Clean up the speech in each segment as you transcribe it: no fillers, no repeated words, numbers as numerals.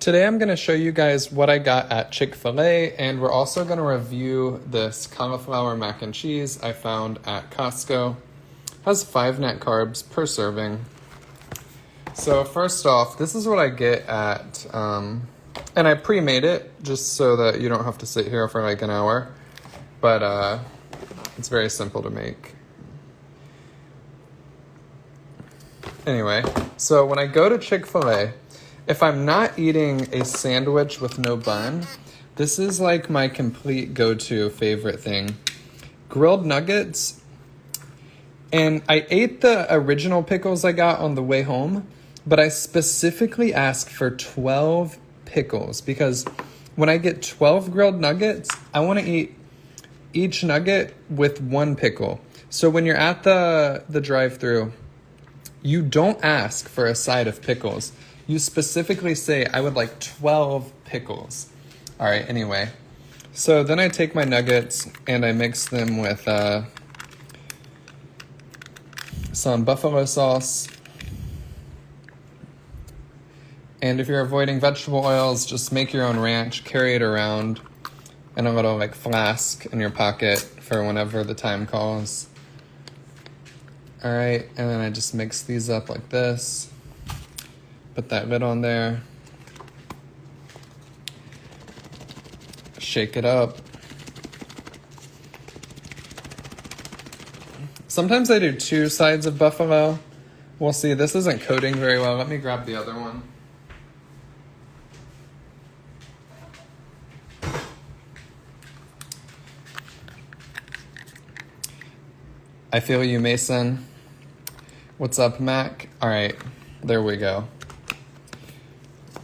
Today I'm going to show you guys what I got at Chick-fil-A, and we're also going to review this cauliflower mac and cheese I found at Costco. It has 5 net carbs per serving. So first off, this is what I get at, and I pre-made it just so that you don't have to sit here for like an hour, but it's very simple to make. Anyway, so when I go to Chick-fil-A, if I'm not eating a sandwich with no bun, this is like my complete go-to favorite thing. Grilled nuggets, and I ate the original pickles I got on the way home, but I specifically asked for 12 pickles because when I get 12 grilled nuggets, I want to eat each nugget with 1 pickle. So when you're at the drive-thru, you don't ask for a side of pickles. You specifically say, I would like 12 pickles. All right, anyway. So then I take my nuggets and I mix them with some buffalo sauce. And if you're avoiding vegetable oils, just make your own ranch, carry it around in a little like flask in your pocket for whenever the time calls. All right, and then I just mix these up like this. Put that lid on there. Shake it up. Sometimes I do 2 sides of buffalo. We'll see. This isn't coating very well. Let me grab the other one. I feel you, Mason. What's up, Mac? All right, there we go.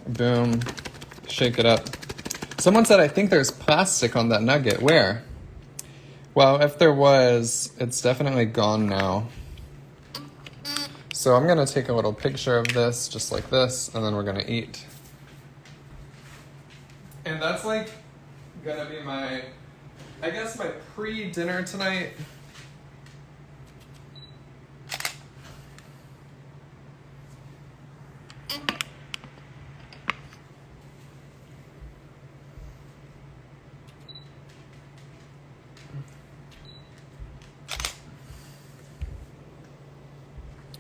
Boom. Shake it up. Someone said, I think there's plastic on that nugget. Where? Well, if there was, it's definitely gone now. So I'm going to take a little picture of this, just like this, and then we're going to eat. And that's like going to be my, I guess my pre-dinner tonight.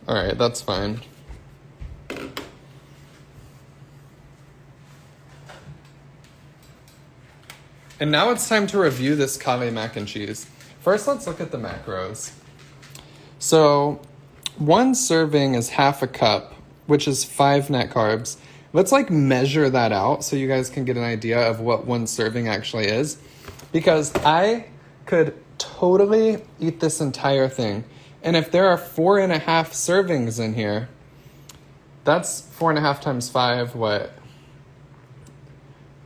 All right, that's fine. And now it's time to review this cauliflower mac and cheese. First, let's look at the macros. So 1 serving is half a cup, which is 5 net carbs. Let's like measure that out so you guys can get an idea of what 1 serving actually is. Because I could totally eat this entire thing. And if there are 4.5 servings in here, that's 4.5 times 5, what?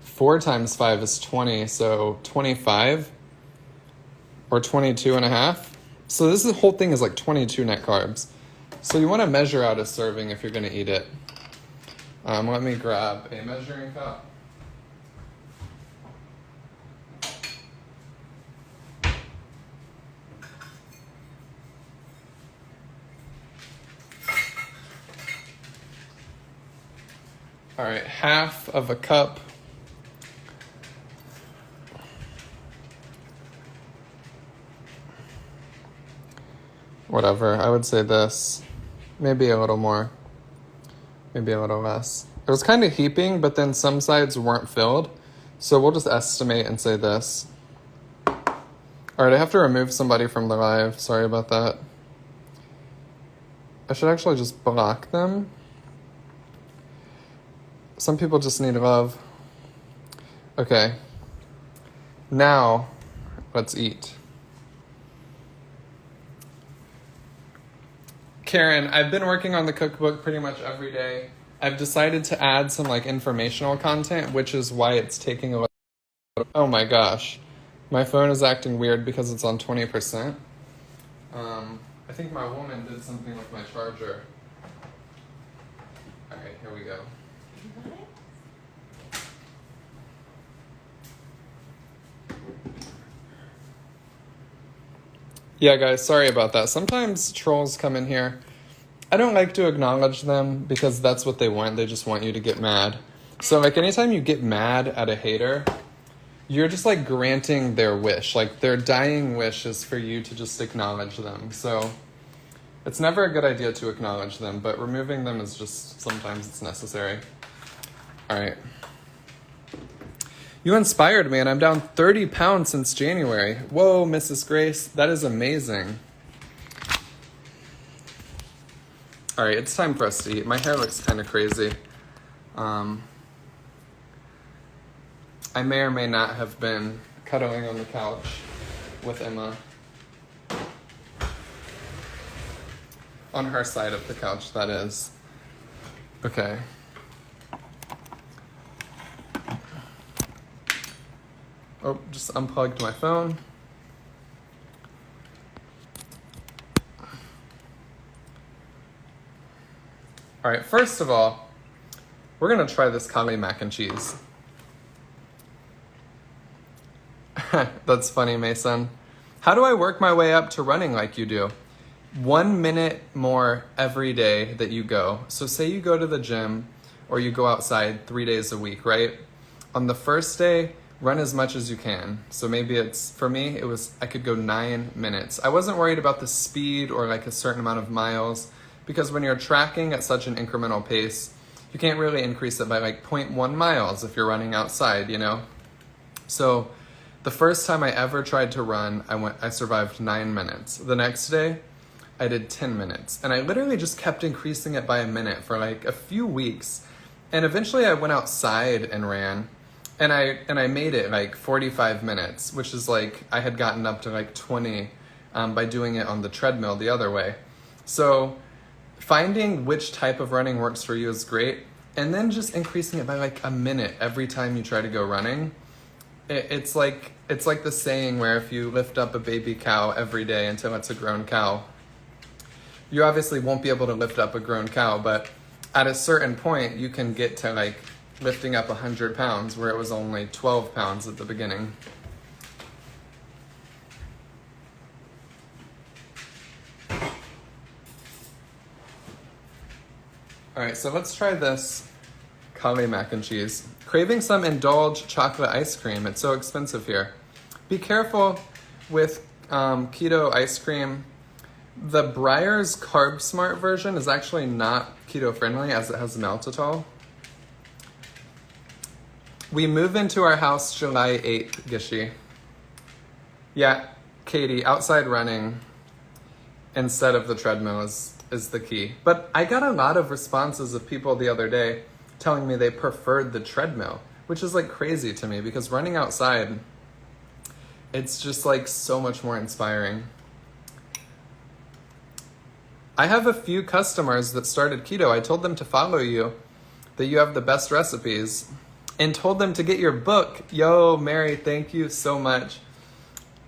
4 times 5 is 20, so 25 or 22.5. So this whole thing is like 22 net carbs. So you want to measure out a serving if you're going to eat it. Let me grab a measuring cup. All right, half of a cup. Whatever, I would say this. Maybe a little more. Maybe a little less. It was kind of heaping, but then some sides weren't filled. So we'll just estimate and say this. All right, I have to remove somebody from the live. Sorry about that. I should actually just block them. Some people just need love. Okay. Now, let's eat. Karen, I've been working on the cookbook pretty much every day. I've decided to add some like informational content, which is why it's taking a little. Oh my gosh. My phone is acting weird because it's on 20%. I think my woman did something with my charger. All right, here we go. Yeah, guys, sorry about that. Sometimes trolls come in here. I don't like to acknowledge them because that's what they want. They just want you to get mad. So like anytime you get mad at a hater, you're just like granting their wish. Like their dying wish is for you to just acknowledge them. So it's never a good idea to acknowledge them, but removing them is just, sometimes it's necessary. All right. You inspired me, and I'm down 30 pounds since January. Whoa, Mrs. Grace, that is amazing. All right, it's time for us to eat. My hair looks kind of crazy. I may or may not have been cuddling on the couch with Emma. On her side of the couch, that is. Okay. Oh, just unplugged my phone. All right, first of all, we're gonna try this cauli mac and cheese. That's funny, Mason. How do I work my way up to running like you do? 1 minute more every day that you go. So say you go to the gym or you go outside 3 days a week, right? On the first day, run as much as you can. So maybe it's, for me, I could go 9 minutes. I wasn't worried about the speed or like a certain amount of miles, because when you're tracking at such an incremental pace, you can't really increase it by like 0.1 miles if you're running outside, you know? So the first time I ever tried to run, I survived 9 minutes. The next day, I did 10 minutes. And I literally just kept increasing it by a minute for like a few weeks. And eventually I went outside and ran. And I made it like 45 minutes, which is like, I had gotten up to like 20 by doing it on the treadmill the other way. So finding which type of running works for you is great. And then just increasing it by like a minute every time you try to go running. It's like the saying where if you lift up a baby cow every day until it's a grown cow, you obviously won't be able to lift up a grown cow, but at a certain point you can get to like lifting up 100 pounds where it was only 12 pounds at the beginning. All right, so let's try this cauli mac and cheese. Craving some Indulge chocolate ice cream. It's so expensive here. Be careful with keto ice cream. The Breyer's Carb Smart version is actually not keto friendly as it has maltitol. We move into our house July 8th, Gishi. Yeah, Katie, outside running instead of the treadmill is the key. But I got a lot of responses of people the other day telling me they preferred the treadmill, which is like crazy to me because running outside, it's just like so much more inspiring. I have a few customers that started keto. I told them to follow you, that you have the best recipes, and told them to get your book. Yo, Mary, thank you so much.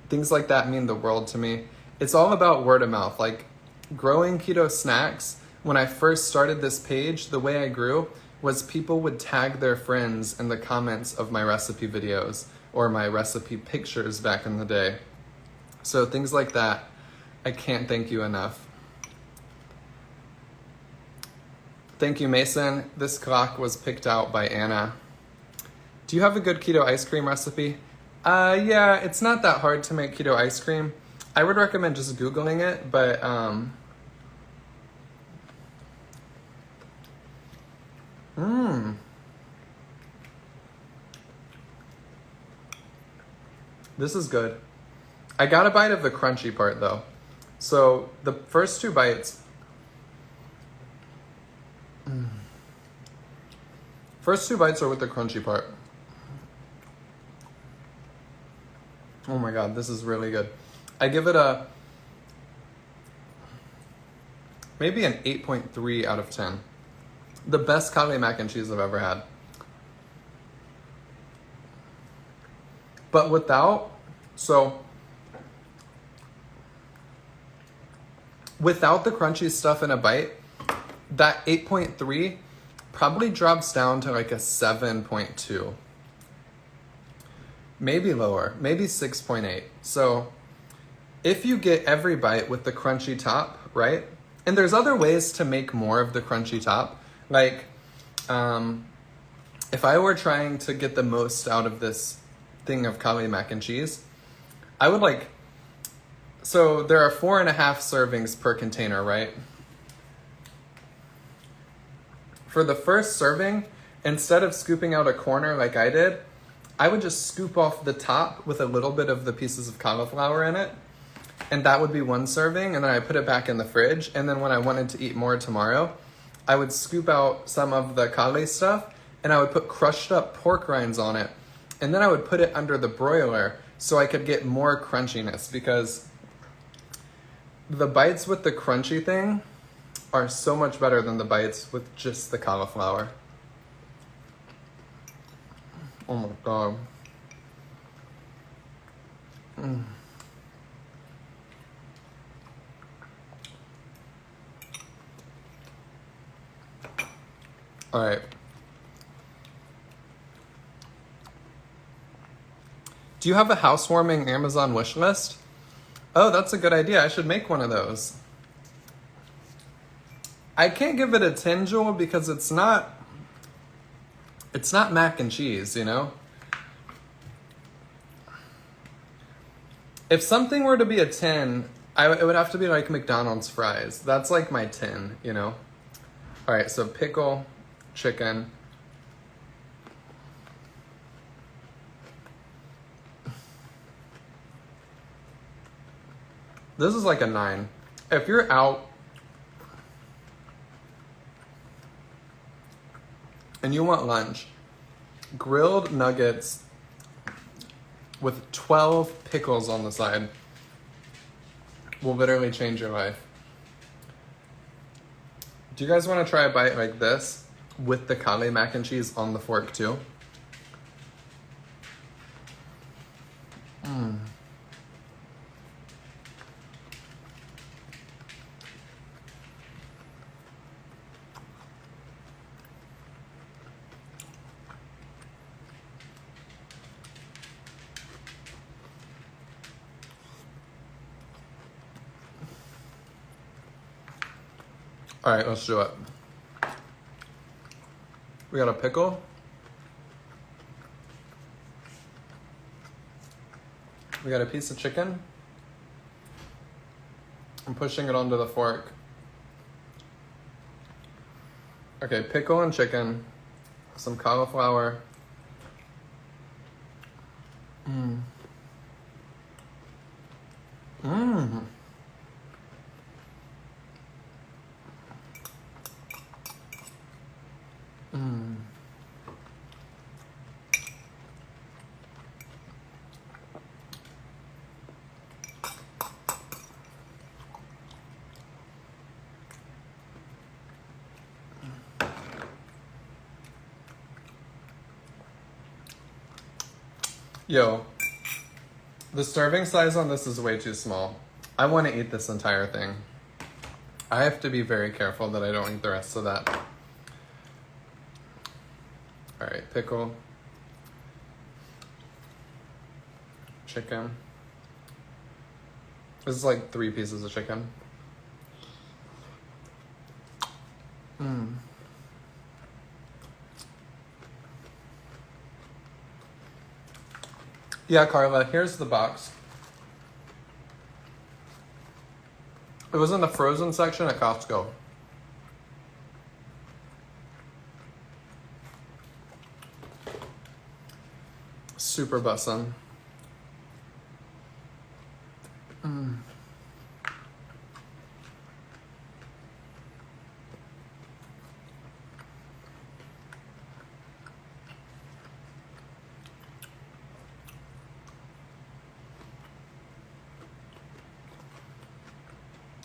Things like that mean the world to me. It's all about word of mouth. Like growing keto snacks, when I first started this page, the way I grew was people would tag their friends in the comments of my recipe videos or my recipe pictures back in the day. So things like that, I can't thank you enough. Thank you, Mason. This clock was picked out by Anna. Do you have a good keto ice cream recipe? Yeah, it's not that hard to make keto ice cream. I would recommend just Googling it, but this is good. I got a bite of the crunchy part though. So the first 2 bites, first 2 bites are with the crunchy part. Oh my God, this is really good. I give it maybe an 8.3 out of 10. The best cauli mac and cheese I've ever had. But without the crunchy stuff in a bite, that 8.3 probably drops down to like a 7.2. Maybe lower, maybe 6.8. So if you get every bite with the crunchy top, right? And there's other ways to make more of the crunchy top. Like if I were trying to get the most out of this thing of cauli mac and cheese, I would like, so there are 4.5 servings per container, right? For the first serving, instead of scooping out a corner like I did, I would just scoop off the top with a little bit of the pieces of cauliflower in it. And that would be one serving, and then I put it back in the fridge. And then when I wanted to eat more tomorrow, I would scoop out some of the cauli stuff, and I would put crushed up pork rinds on it. And then I would put it under the broiler so I could get more crunchiness, because the bites with the crunchy thing are so much better than the bites with just the cauliflower. Oh my God. All right. Do you have a housewarming Amazon wish list? Oh, that's a good idea. I should make one of those. I can't give it a 10, Jewel, because it's not mac and cheese, you know? If something were to be a 10, it would have to be like McDonald's fries. That's like my 10, you know? All right, so pickle, chicken. This is like a 9. If you're out and you want lunch, grilled nuggets with 12 pickles on the side will literally change your life. Do you guys want to try a bite like this with the cauli mac and cheese on the fork too? All right, let's do it. We got a pickle. We got a piece of chicken. I'm pushing it onto the fork. Okay, pickle and chicken, some cauliflower. Yo, the serving size on this is way too small. I want to eat this entire thing. I have to be very careful that I don't eat the rest of that. All right, pickle, chicken. This is like 3 pieces of chicken. Yeah, Carla, here's the box. It was in the frozen section at Costco. Super bussin'.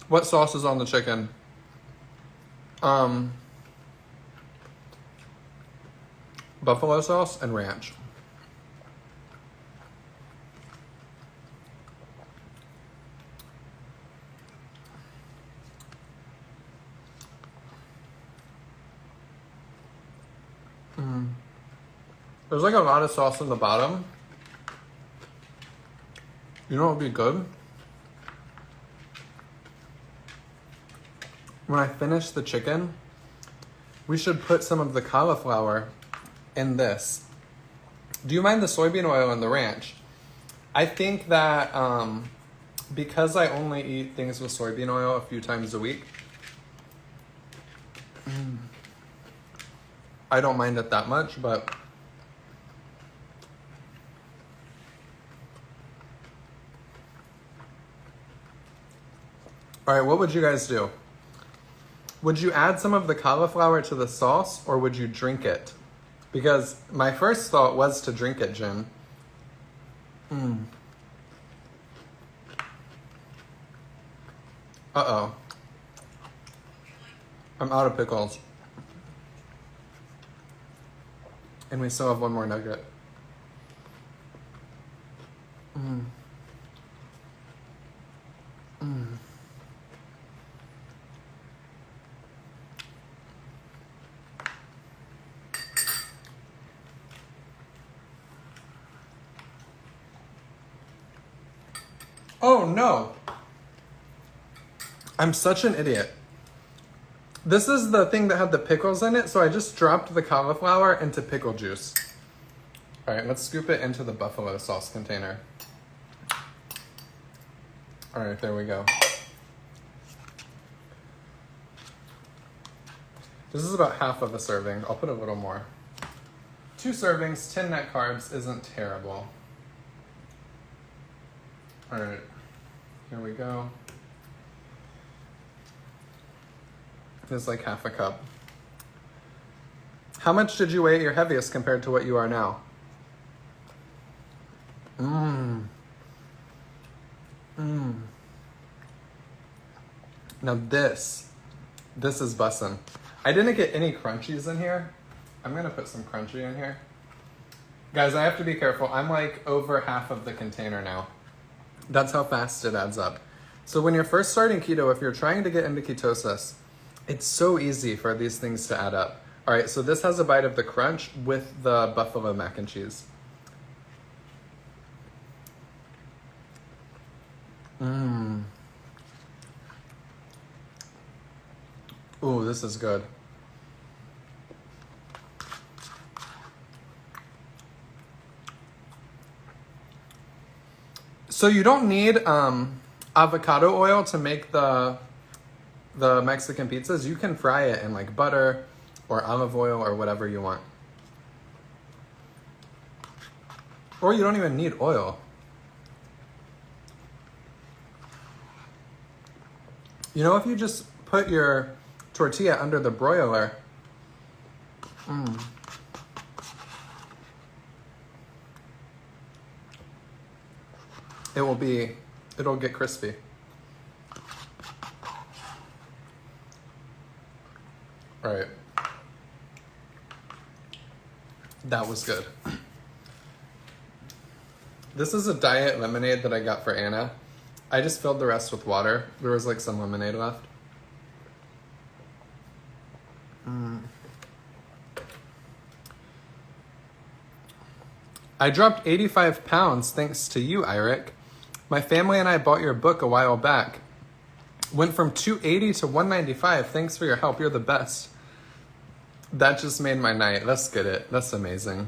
What sauce is on the chicken? Buffalo sauce and ranch. There's like a lot of sauce in the bottom. You know what would be good? When I finish the chicken, we should put some of the cauliflower in this. Do you mind the soybean oil and the ranch? I think that because I only eat things with soybean oil a few times a week, I don't mind it that much, but all right, what would you guys do? Would you add some of the cauliflower to the sauce or would you drink it? Because my first thought was to drink it, Jen. Uh-oh. I'm out of pickles. And we still have one more nugget. Oh no! I'm such an idiot. This is the thing that had the pickles in it, so I just dropped the cauliflower into pickle juice. All right, let's scoop it into the buffalo sauce container. All right, there we go. This is about half of a serving. I'll put a little more. 2 servings, 10 net carbs isn't terrible. All right, here we go. It's like half a cup. How much did you weigh at your heaviest compared to what you are now? Now this is bussin'. I didn't get any crunchies in here. I'm gonna put some crunchy in here. Guys, I have to be careful. I'm like over half of the container now. That's how fast it adds up. So when you're first starting keto, if you're trying to get into ketosis, it's so easy for these things to add up. All right, so this has a bite of the crunch with the buffalo mac and cheese. Ooh, this is good. So you don't need avocado oil to make the Mexican pizzas. You can fry it in like butter or olive oil or whatever you want. Or you don't even need oil. You know, if you just put your tortilla under the broiler, it'll get crispy. All right. That was good. This is a diet lemonade that I got for Anna. I just filled the rest with water. There was like some lemonade left. I dropped 85 pounds thanks to you, Eric. My family and I bought your book a while back. Went from 280 to 195. Thanks for your help. You're the best. That just made my night. Let's get it. That's amazing.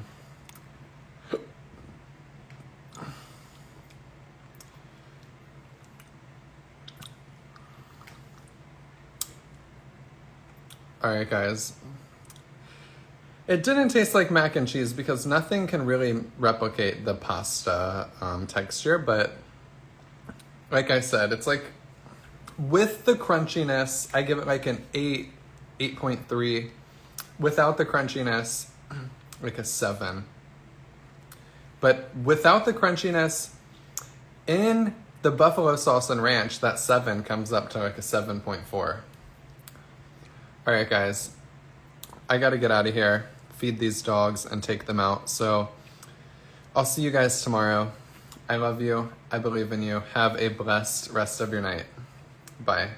All right, guys. It didn't taste like mac and cheese because nothing can really replicate the pasta texture, but like I said, it's like with the crunchiness, I give it like an 8.3. Without the crunchiness, like a 7. But without the crunchiness, in the buffalo sauce and ranch, that 7 comes up to like a 7.4. All right, guys, I got to get out of here, feed these dogs, and take them out. So I'll see you guys tomorrow. I love you. I believe in you. Have a blessed rest of your night. Bye.